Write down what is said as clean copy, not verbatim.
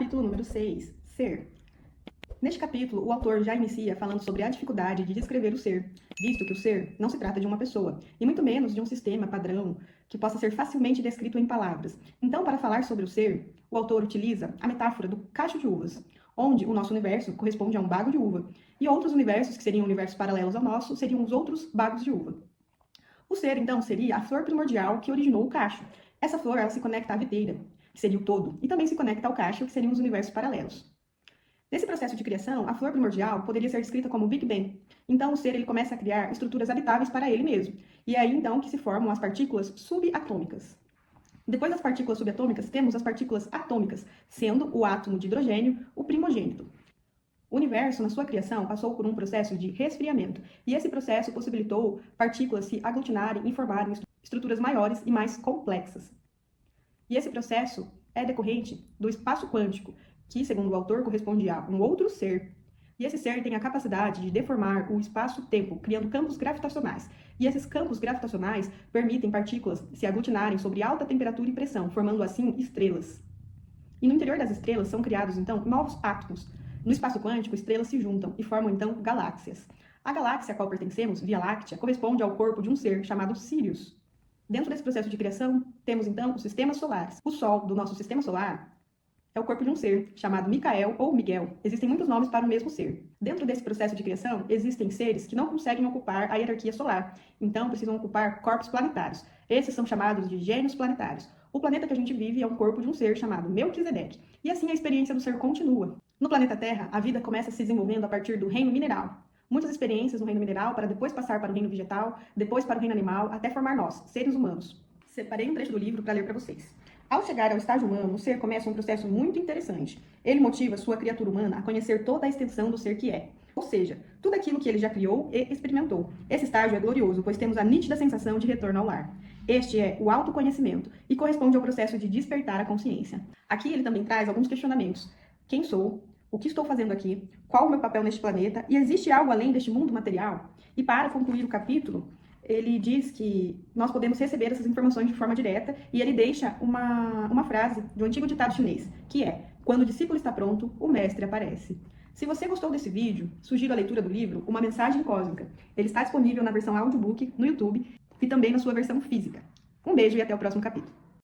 Capítulo número 6, Ser. Neste capítulo, o autor já inicia falando sobre a dificuldade de descrever o ser, visto que o ser não se trata de uma pessoa, e muito menos de um sistema padrão que possa ser facilmente descrito em palavras. Então, para falar sobre o ser, o autor utiliza a metáfora do cacho de uvas, onde o nosso universo corresponde a um bago de uva, e outros universos, que seriam universos paralelos ao nosso, seriam os outros bagos de uva. O ser, então, seria a flor primordial que originou o cacho. Essa flor, ela se conecta à videira, que seria o todo, e também se conecta ao cacho, que seriam os universos paralelos. Nesse processo de criação, a flor primordial poderia ser descrita como Big Bang. Então, o ser ele começa a criar estruturas habitáveis para ele mesmo. E é aí, então, que se formam as partículas subatômicas. Depois das partículas subatômicas, temos as partículas atômicas, sendo o átomo de hidrogênio o primogênito. O universo, na sua criação, passou por um processo de resfriamento, e esse processo possibilitou partículas se aglutinarem e formarem estruturas maiores e mais complexas. E esse processo é decorrente do espaço quântico, que, segundo o autor, corresponde a um outro ser. E esse ser tem a capacidade de deformar o espaço-tempo, criando campos gravitacionais. E esses campos gravitacionais permitem partículas se aglutinarem sobre alta temperatura e pressão, formando assim estrelas. E no interior das estrelas são criados, então, novos átomos. No espaço quântico, estrelas se juntam e formam, então, galáxias. A galáxia a qual pertencemos, Via Láctea, corresponde ao corpo de um ser chamado Sirius. Dentro desse processo de criação, temos, então, os sistemas solares. O Sol do nosso sistema solar é o corpo de um ser, chamado Micael ou Miguel. Existem muitos nomes para o mesmo ser. Dentro desse processo de criação, existem seres que não conseguem ocupar a hierarquia solar, então precisam ocupar corpos planetários. Esses são chamados de gênios planetários. O planeta que a gente vive é um corpo de um ser chamado Melquisedeque. E assim a experiência do ser continua. No planeta Terra, a vida começa se desenvolvendo a partir do reino mineral. Muitas experiências no reino mineral para depois passar para o reino vegetal, depois para o reino animal, até formar nós, seres humanos. Separei um trecho do livro para ler para vocês. Ao chegar ao estágio humano, o ser começa um processo muito interessante. Ele motiva sua criatura humana a conhecer toda a extensão do ser que é. Ou seja, tudo aquilo que ele já criou e experimentou. Esse estágio é glorioso, pois temos a nítida sensação de retorno ao lar. Este é o autoconhecimento e corresponde ao processo de despertar a consciência. Aqui ele também traz alguns questionamentos. Quem sou? O que estou fazendo aqui? Qual o meu papel neste planeta? E existe algo além deste mundo material? E para concluir o capítulo, ele diz que nós podemos receber essas informações de forma direta e ele deixa uma frase de um antigo ditado chinês, que é: quando o discípulo está pronto, o mestre aparece. Se você gostou desse vídeo, sugiro a leitura do livro Uma Mensagem Cósmica. Ele está disponível na versão audiobook no YouTube e também na sua versão física. Um beijo e até o próximo capítulo.